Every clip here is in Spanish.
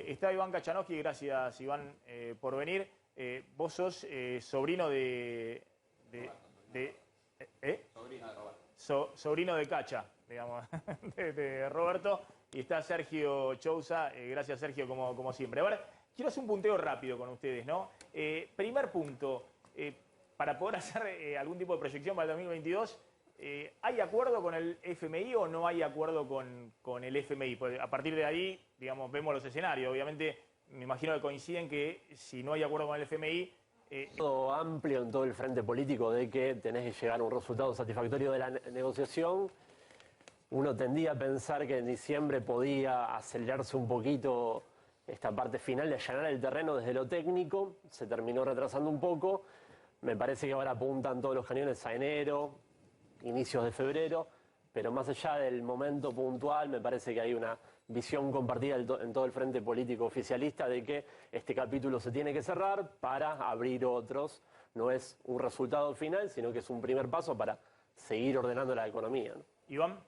Está Iván Kachanowski, gracias Iván por venir. Vos sos sobrino de Sobrino de Roberto. sobrino de Cacha, digamos, de Roberto. Y está Sergio Chousa, gracias Sergio como siempre. A ver, quiero hacer un punteo rápido con ustedes, ¿no? Primer punto, para poder hacer algún tipo de proyección para el 2022, ¿hay acuerdo con el FMI o no hay acuerdo con el FMI? Pues a partir de ahí, digamos, vemos los escenarios. Obviamente, me imagino que coinciden que si no hay acuerdo con el FMI... todo amplio en todo el frente político de que tenés que llegar a un resultado satisfactorio de la negociación. Uno tendía a pensar que en diciembre podía acelerarse un poquito esta parte final de allanar el terreno desde lo técnico. Se terminó retrasando un poco. Me parece que ahora apuntan todos los cañones a enero, inicios de febrero. Pero más allá del momento puntual, me parece que hay una visión compartida en todo el frente político oficialista de que este capítulo se tiene que cerrar para abrir otros. No es un resultado final, sino que es un primer paso para seguir ordenando la economía, ¿no? Iván.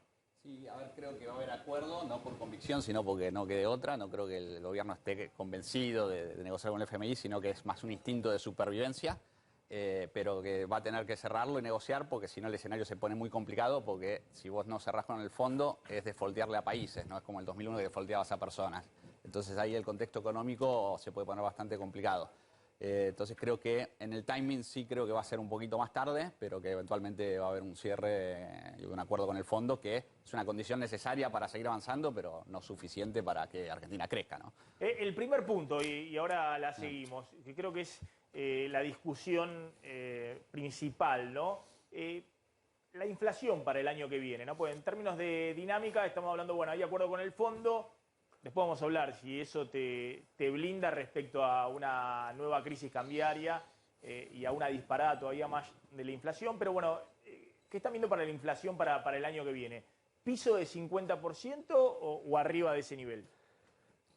Sí, a ver, creo que va a haber acuerdo, no por convicción, sino porque no quede otra. No creo que el gobierno esté convencido de negociar con el FMI, sino que es más un instinto de supervivencia, pero que va a tener que cerrarlo y negociar, porque si no el escenario se pone muy complicado, porque si vos no cerrás con el fondo es defoltearle a países, no es como el 2001 que defolteabas a personas. Entonces ahí el contexto económico se puede poner bastante complicado. Entonces creo que en el timing sí creo que va a ser un poquito más tarde, pero que eventualmente va a haber un cierre y un acuerdo con el fondo, que es una condición necesaria para seguir avanzando, pero no suficiente para que Argentina crezca, ¿no? El primer punto, y ahora la seguimos, que creo que es la discusión principal, ¿no? La inflación para el año que viene, ¿no? Pues en términos de dinámica estamos hablando, bueno, hay acuerdo con el fondo. Después vamos a hablar si eso te blinda respecto a una nueva crisis cambiaria y a una disparada todavía más de la inflación. Pero bueno, ¿qué están viendo para la inflación para el año que viene? ¿Piso de 50% o arriba de ese nivel?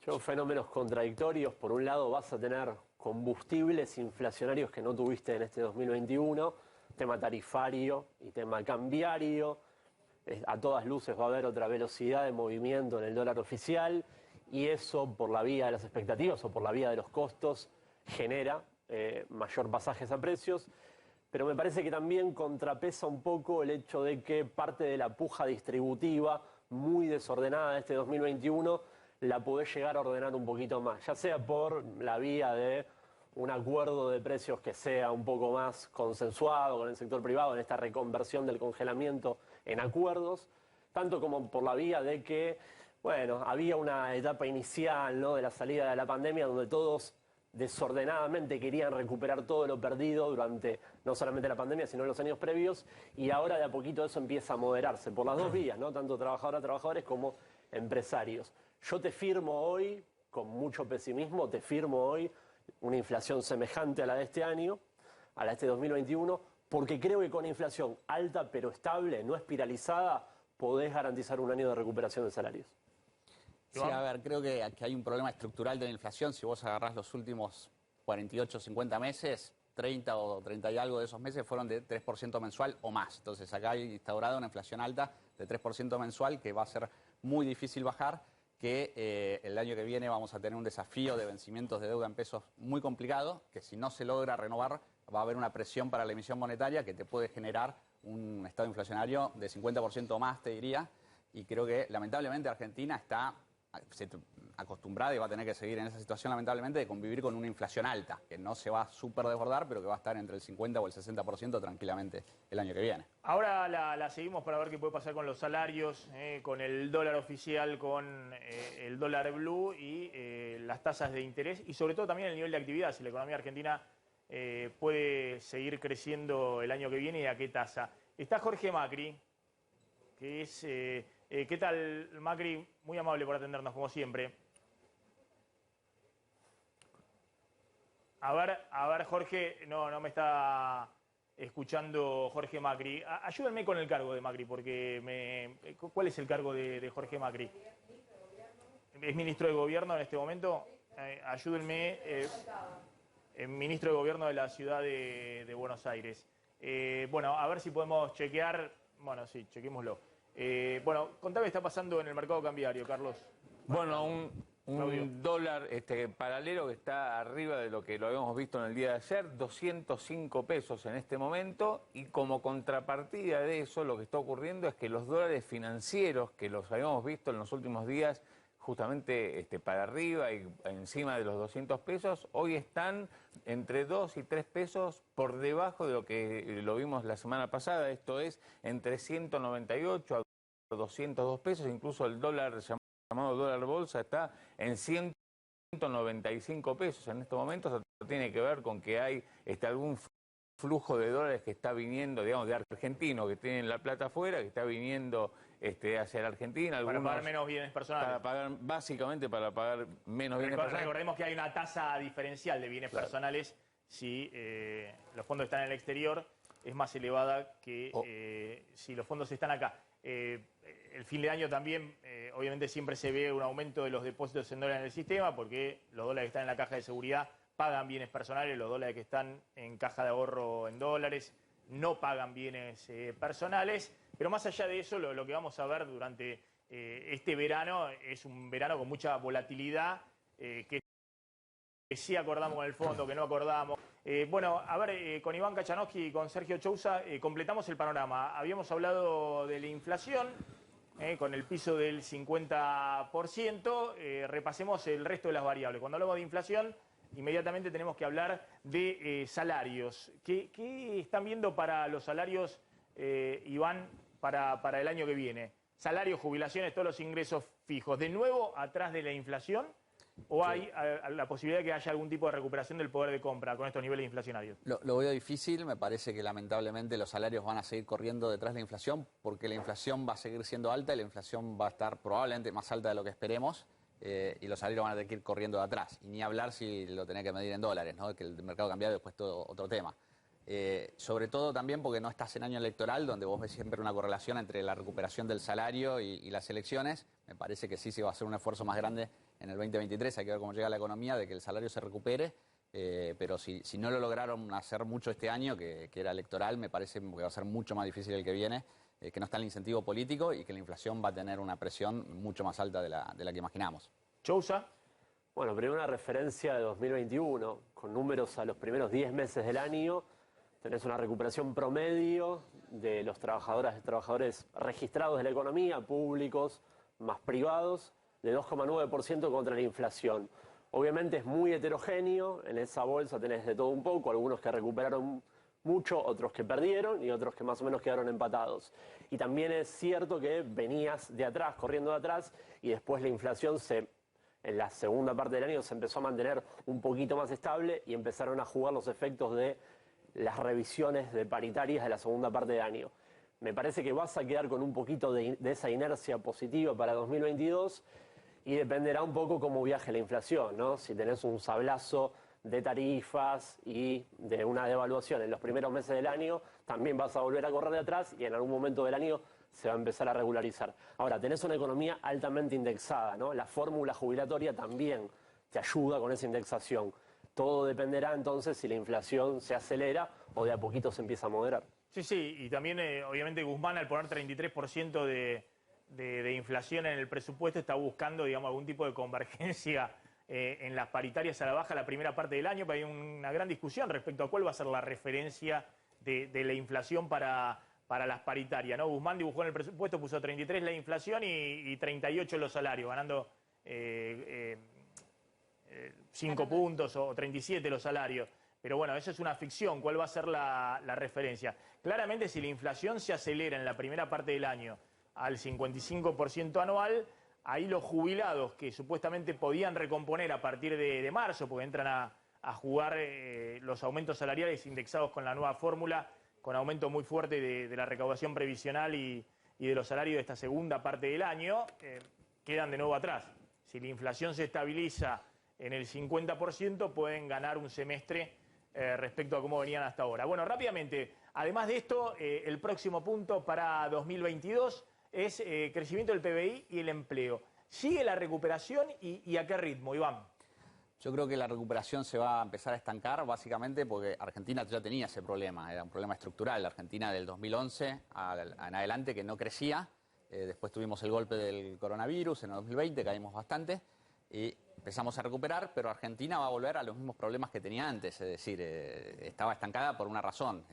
Son fenómenos contradictorios. Por un lado vas a tener combustibles inflacionarios que no tuviste en este 2021, tema tarifario y tema cambiario. A todas luces va a haber otra velocidad de movimiento en el dólar oficial y eso por la vía de las expectativas o por la vía de los costos genera mayor pasajes a precios, pero me parece que también contrapesa un poco el hecho de que parte de la puja distributiva muy desordenada de este 2021 la podés llegar a ordenar un poquito más, ya sea por la vía de un acuerdo de precios que sea un poco más consensuado con el sector privado en esta reconversión del congelamiento en acuerdos, tanto como por la vía de que, bueno, había una etapa inicial, ¿no?, de la salida de la pandemia donde todos desordenadamente querían recuperar todo lo perdido durante no solamente la pandemia, sino los años previos, y ahora de a poquito eso empieza a moderarse por las dos vías, ¿no?, tanto trabajadores como empresarios. Yo te firmo hoy, con mucho pesimismo, te firmo hoy una inflación semejante a la de este año, a la de este 2021, porque creo que con inflación alta pero estable, no espiralizada, podés garantizar un año de recuperación de salarios. Sí, a ver, creo que hay un problema estructural de la inflación. Si vos agarrás los últimos 48, 50 meses, 30 o 30 y algo de esos meses fueron de 3% mensual o más. Entonces acá hay instaurada una inflación alta de 3% mensual que va a ser muy difícil bajar, que el año que viene vamos a tener un desafío de vencimientos de deuda en pesos muy complicado, que si no se logra renovar va a haber una presión para la emisión monetaria que te puede generar un estado inflacionario de 50% más, te diría, y creo que lamentablemente Argentina está acostumbrada y va a tener que seguir en esa situación lamentablemente de convivir con una inflación alta, que no se va a súper desbordar, pero que va a estar entre el 50 o el 60% tranquilamente el año que viene. Ahora la seguimos para ver qué puede pasar con los salarios, con el dólar oficial, con el dólar blue y las tasas de interés y sobre todo también el nivel de actividad, si la economía argentina puede seguir creciendo el año que viene y a qué tasa. Está Jorge Macri, que es... ¿qué tal, Macri? Muy amable por atendernos, como siempre. A ver, Jorge, no me está escuchando Jorge Macri. Ayúdenme con el cargo de Macri, porque ¿cuál es el cargo de Jorge Macri? ¿Es ministro de Gobierno en este momento? Ayúdenme. Ministro de Gobierno de la ciudad de Buenos Aires. Bueno, a ver si podemos chequear. Bueno, sí, chequémoslo. Bueno, contame qué está pasando en el mercado cambiario, Carlos. Bueno, Un dólar paralelo que está arriba de lo que lo habíamos visto en el día de ayer, 205 pesos en este momento, y como contrapartida de eso lo que está ocurriendo es que los dólares financieros que los habíamos visto en los últimos días justamente para arriba y encima de los 200 pesos, hoy están entre 2 y 3 pesos por debajo de lo que lo vimos la semana pasada, esto es entre 198 a 202 pesos, incluso el dólar llamado dólar bolsa está en 195 pesos en estos momentos. Eso tiene que ver con que hay algún flujo de dólares que está viniendo, digamos, de argentinos que tienen la plata afuera, que está viniendo hacia la Argentina. Para pagar menos bienes personales. Básicamente para pagar menos bienes personales. Recordemos que hay una tasa diferencial de bienes personales si los fondos están en el exterior, es más elevada que si los fondos están acá. El fin de año también, obviamente siempre se ve un aumento de los depósitos en dólares en el sistema porque los dólares que están en la caja de seguridad pagan bienes personales, los dólares que están en caja de ahorro en dólares no pagan bienes personales. Pero más allá de eso, lo que vamos a ver durante este verano es un verano con mucha volatilidad, que sí acordamos con el fondo, que no acordamos. Bueno, a ver, con Iván Kachanowski y con Sergio Chousa completamos el panorama. Habíamos hablado de la inflación, con el piso del 50%. Repasemos el resto de las variables. Cuando hablamos de inflación, inmediatamente tenemos que hablar de salarios. ¿Qué están viendo para los salarios, Iván, para el año que viene? Salarios, jubilaciones, todos los ingresos fijos. ¿De nuevo atrás de la inflación? ¿O hay la posibilidad de que haya algún tipo de recuperación del poder de compra con estos niveles inflacionarios? Lo veo difícil, me parece que lamentablemente los salarios van a seguir corriendo detrás de la inflación porque la inflación va a seguir siendo alta y la inflación va a estar probablemente más alta de lo que esperemos y los salarios van a tener que ir corriendo de atrás. Y ni hablar si lo tenés que medir en dólares, ¿no? Que el mercado cambiario después todo otro tema. Sobre todo también porque no estás en año electoral, donde vos ves siempre una correlación entre la recuperación del salario y las elecciones. Me parece que sí se va a hacer un esfuerzo más grande en el 2023, hay que ver cómo llega la economía, de que el salario se recupere, pero si no lo lograron hacer mucho este año, que era electoral, me parece que va a ser mucho más difícil el que viene, que no está el incentivo político y que la inflación va a tener una presión mucho más alta de la que imaginamos. Chousa. Bueno, primero una referencia de 2021, con números a los primeros 10 meses del año. Tenés una recuperación promedio de los trabajadores registrados de la economía, públicos más privados, de 2,9% contra la inflación. Obviamente es muy heterogéneo, en esa bolsa tenés de todo un poco, algunos que recuperaron mucho, otros que perdieron y otros que más o menos quedaron empatados. Y también es cierto que venías de atrás, corriendo de atrás, y después la inflación en la segunda parte del año se empezó a mantener un poquito más estable y empezaron a jugar los efectos de las revisiones de paritarias de la segunda parte del año. Me parece que vas a quedar con un poquito de esa inercia positiva para 2022 y dependerá un poco cómo viaje la inflación, ¿no? Si tenés un sablazo de tarifas y de una devaluación en los primeros meses del año, también vas a volver a correr de atrás y en algún momento del año se va a empezar a regularizar. Ahora, tenés una economía altamente indexada, ¿no? La fórmula jubilatoria también te ayuda con esa indexación. Todo dependerá entonces si la inflación se acelera o de a poquito se empieza a moderar. Sí, y también obviamente Guzmán al poner 33% de inflación en el presupuesto está buscando, digamos, algún tipo de convergencia en las paritarias a la baja la primera parte del año, pero hay una gran discusión respecto a cuál va a ser la referencia de la inflación para las paritarias, ¿no? Guzmán dibujó en el presupuesto, puso 33 la inflación y 38 los salarios, ganando 5 puntos o 37 los salarios. Pero bueno, eso es una ficción. ¿Cuál va a ser la referencia? Claramente, si la inflación se acelera en la primera parte del año al 55% anual, ahí los jubilados que supuestamente podían recomponer a partir de marzo, porque entran a jugar los aumentos salariales indexados con la nueva fórmula, con aumento muy fuerte de la recaudación previsional y de los salarios de esta segunda parte del año, quedan de nuevo atrás. Si la inflación se estabiliza en el 50%, pueden ganar un semestre respecto a cómo venían hasta ahora. Bueno, rápidamente, además de esto, el próximo punto para 2022 es crecimiento del PBI y el empleo. ¿Sigue la recuperación y a qué ritmo, Iván? Yo creo que la recuperación se va a empezar a estancar básicamente porque Argentina ya tenía ese problema, era un problema estructural. La Argentina del 2011 en adelante que no crecía, después tuvimos el golpe del coronavirus en el 2020, caímos bastante. y empezamos a recuperar, pero Argentina va a volver a los mismos problemas que tenía antes, es decir, estaba estancada por una razón.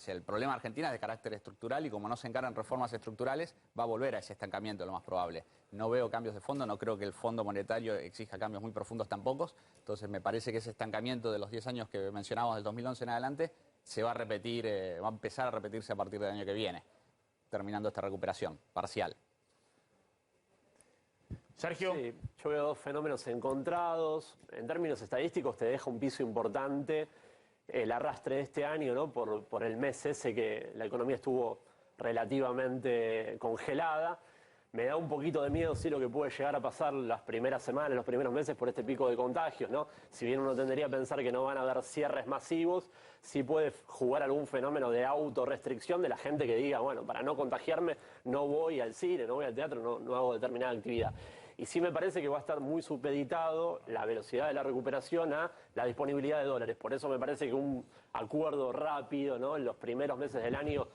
El problema de Argentina es de carácter estructural y como no se encaran reformas estructurales, va a volver a ese estancamiento, lo más probable. No veo cambios de fondo, no creo que el Fondo Monetario exija cambios muy profundos tampoco, entonces me parece que ese estancamiento de los 10 años que mencionamos del 2011 en adelante se va a repetir, va a empezar a repetirse a partir del año que viene, terminando esta recuperación parcial. Sergio. Sí, yo veo dos fenómenos encontrados. En términos estadísticos te deja un piso importante el arrastre de este año, ¿no? Por el mes ese que la economía estuvo relativamente congelada. Me da un poquito de miedo, sí, lo que puede llegar a pasar las primeras semanas, los primeros meses por este pico de contagios, ¿no? Si bien uno tendería a pensar que no van a haber cierres masivos, sí puede jugar algún fenómeno de autorrestricción de la gente que diga, bueno, para no contagiarme no voy al cine, no voy al teatro, no hago determinada actividad. Y sí me parece que va a estar muy supeditado la velocidad de la recuperación a la disponibilidad de dólares. Por eso me parece que un acuerdo rápido, ¿no?, en los primeros meses del año,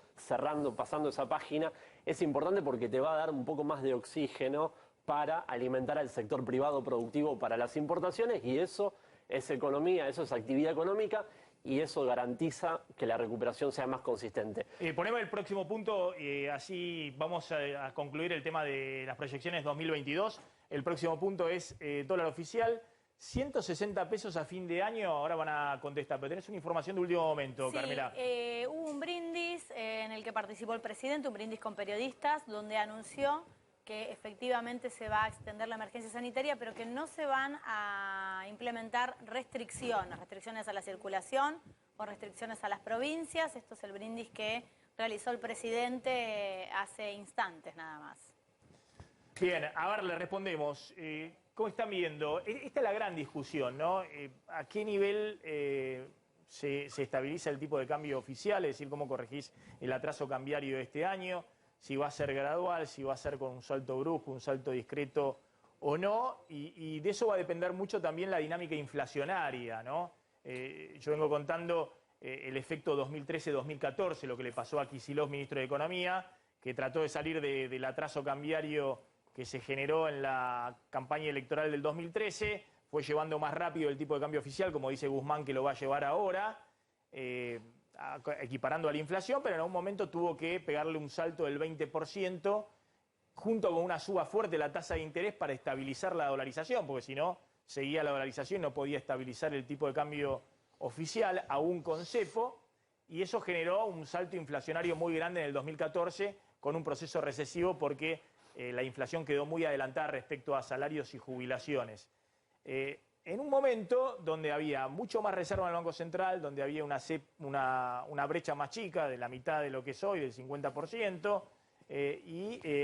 pasando esa página, es importante porque te va a dar un poco más de oxígeno para alimentar al sector privado productivo para las importaciones, y eso es economía, eso es actividad económica, y eso garantiza que la recuperación sea más consistente. Ponemos el próximo punto, así vamos a concluir el tema de las proyecciones 2022. El próximo punto es dólar oficial, 160 pesos a fin de año. Ahora van a contestar, pero tenés una información de último momento, sí, Carmela. Hubo un brindis en el que participó el presidente, un brindis con periodistas, donde anunció que efectivamente se va a extender la emergencia sanitaria, pero que no se van a implementar restricciones a la circulación o restricciones a las provincias. Esto es el brindis que realizó el presidente hace instantes nada más. Bien, a ver, le respondemos. ¿Cómo están viendo? Esta es la gran discusión, ¿no? ¿A qué nivel se estabiliza el tipo de cambio oficial? Es decir, ¿cómo corregís el atraso cambiario de este año? Si va a ser gradual, si va a ser con un salto brusco, un salto discreto o no, y de eso va a depender mucho también la dinámica inflacionaria, ¿no? Yo vengo contando el efecto 2013-2014, lo que le pasó a Kicillof, ministro de Economía, que trató de salir del atraso cambiario que se generó en la campaña electoral del 2013, fue llevando más rápido el tipo de cambio oficial, como dice Guzmán que lo va a llevar ahora, equiparando a la inflación, pero en algún momento tuvo que pegarle un salto del 20%, junto con una suba fuerte de la tasa de interés para estabilizar la dolarización, porque si no, seguía la dolarización y no podía estabilizar el tipo de cambio oficial, aún con cepo, y eso generó un salto inflacionario muy grande en el 2014, con un proceso recesivo porque la inflación quedó muy adelantada respecto a salarios y jubilaciones. En un momento donde había mucho más reserva en el Banco Central, donde había una brecha más chica de la mitad de lo que es hoy, del 50%,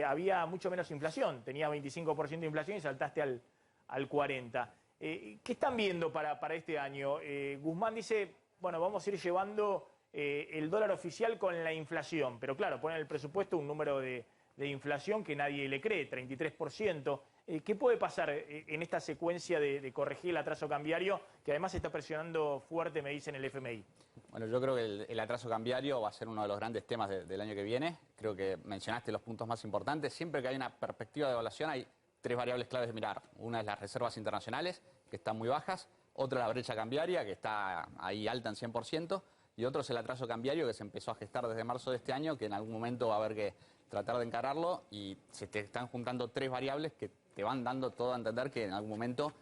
había mucho menos inflación. Tenía 25% de inflación y saltaste al 40%. ¿Qué están viendo para este año? Guzmán dice, bueno, vamos a ir llevando el dólar oficial con la inflación, pero claro, pone en el presupuesto un número de inflación que nadie le cree, 33%. ¿Qué puede pasar en esta secuencia de corregir el atraso cambiario, que además está presionando fuerte, me dicen el FMI? Bueno, yo creo que el atraso cambiario va a ser uno de los grandes temas del año que viene. Creo que mencionaste los puntos más importantes. Siempre que hay una perspectiva de evaluación hay tres variables claves de mirar. Una es las reservas internacionales, que están muy bajas. Otra es la brecha cambiaria, que está ahí alta en 100%. Y otro es el atraso cambiario, que se empezó a gestar desde marzo de este año, que en algún momento va a haber que tratar de encararlo. Y se te están juntando tres variables que te van dando todo a entender que en algún momento,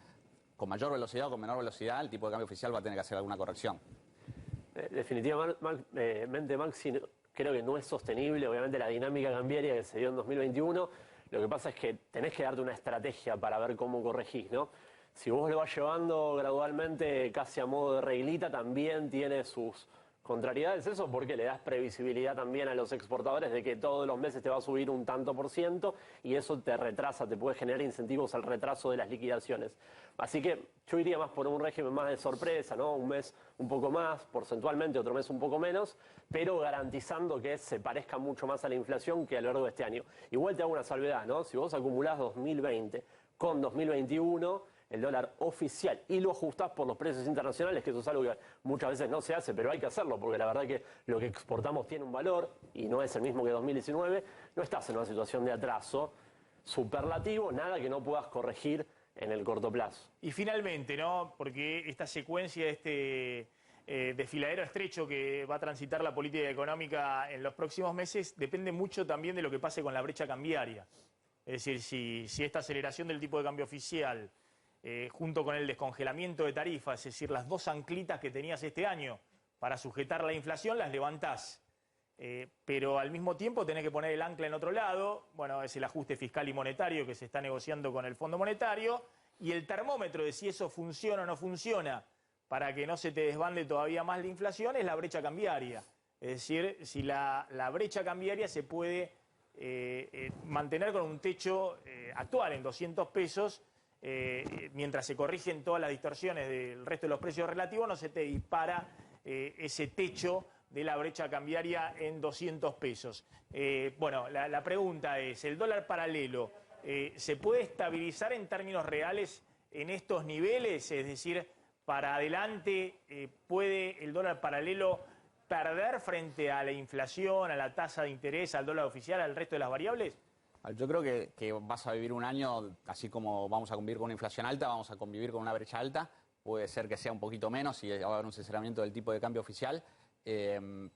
con mayor velocidad o con menor velocidad, el tipo de cambio oficial va a tener que hacer alguna corrección. Definitivamente, Maxi, creo que no es sostenible, obviamente, la dinámica cambiaria que se dio en 2021. Lo que pasa es que tenés que darte una estrategia para ver cómo corregís, ¿no? Si vos lo vas llevando gradualmente casi a modo de reglita, también tiene sus contrariedades eso, porque le das previsibilidad también a los exportadores de que todos los meses te va a subir un tanto por ciento y eso te retrasa, te puede generar incentivos al retraso de las liquidaciones. Así que yo iría más por un régimen más de sorpresa, ¿no? Un mes un poco más, porcentualmente, otro mes un poco menos, pero garantizando que se parezca mucho más a la inflación que a lo largo de este año. Igual te hago una salvedad, ¿no? Si vos acumulás 2020 con 2021... el dólar oficial y lo ajustás por los precios internacionales, que eso es algo que muchas veces no se hace, pero hay que hacerlo, porque la verdad que lo que exportamos tiene un valor y no es el mismo que 2019, no estás en una situación de atraso superlativo, nada que no puedas corregir en el corto plazo. Y finalmente, ¿no? Porque esta secuencia, este desfiladero estrecho que va a transitar la política económica en los próximos meses, depende mucho también de lo que pase con la brecha cambiaria. Es decir, si esta aceleración del tipo de cambio oficial, junto con el descongelamiento de tarifas, es decir, las dos anclitas que tenías este año para sujetar la inflación, las levantás. Pero al mismo tiempo tenés que poner el ancla en otro lado. Bueno, es el ajuste fiscal y monetario que se está negociando con el Fondo Monetario, y el termómetro de si eso funciona o no funciona para que no se te desbande todavía más la inflación es la brecha cambiaria. Es decir, si la brecha cambiaria se puede mantener con un techo actual en 200 pesos, mientras se corrigen todas las distorsiones del resto de los precios relativos, no se te dispara ese techo de la brecha cambiaria en 200 pesos. Bueno, la pregunta es, ¿el dólar paralelo se puede estabilizar en términos reales en estos niveles? Es decir, para adelante, ¿puede el dólar paralelo perder frente a la inflación, a la tasa de interés, al dólar oficial, al resto de las variables? Yo creo que vas a vivir un año, así como vamos a convivir con una inflación alta, vamos a convivir con una brecha alta. Puede ser que sea un poquito menos y va a haber un sinceramiento del tipo de cambio oficial,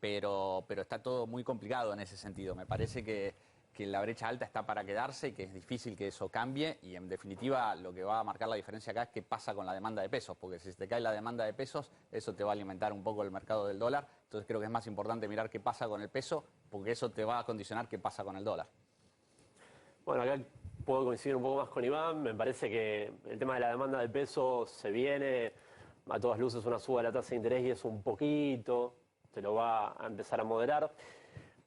pero está todo muy complicado en ese sentido. Me parece que la brecha alta está para quedarse y que es difícil que eso cambie, y en definitiva lo que va a marcar la diferencia acá es qué pasa con la demanda de pesos, porque si se te cae la demanda de pesos, eso te va a alimentar un poco el mercado del dólar. Entonces creo que es más importante mirar qué pasa con el peso, porque eso te va a condicionar qué pasa con el dólar. Bueno, acá puedo coincidir un poco más con Iván. Me parece que el tema de la demanda de pesos se viene a todas luces una suba de la tasa de interés y es un poquito, se lo va a empezar a moderar.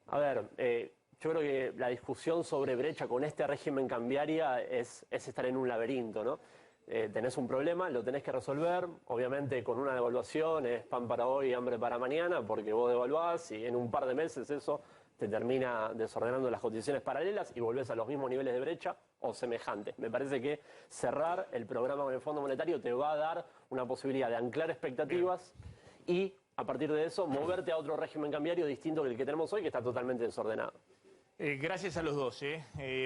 A ver, yo creo que la discusión sobre brecha con este régimen cambiaria es estar en un laberinto, ¿no? Tenés un problema, lo tenés que resolver, obviamente con una devaluación es pan para hoy, hambre para mañana, porque vos devaluás y en un par de meses eso te termina desordenando las cotizaciones paralelas y volvés a los mismos niveles de brecha o semejantes. Me parece que cerrar el programa con el Fondo Monetario te va a dar una posibilidad de anclar expectativas y a partir de eso moverte a otro régimen cambiario distinto que el que tenemos hoy, que está totalmente desordenado. Gracias a los dos,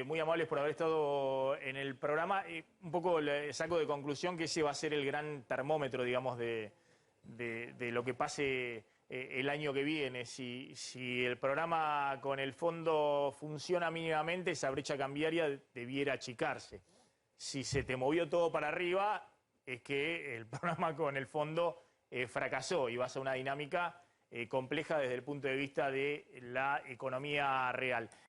muy amables por haber estado en el programa. Un poco saco de conclusión que ese va a ser el gran termómetro, digamos, de lo que pase el año que viene. Si el programa con el fondo funciona mínimamente, esa brecha cambiaria debiera achicarse. Si se te movió todo para arriba, es que el programa con el fondo fracasó y vas a una dinámica compleja desde el punto de vista de la economía real.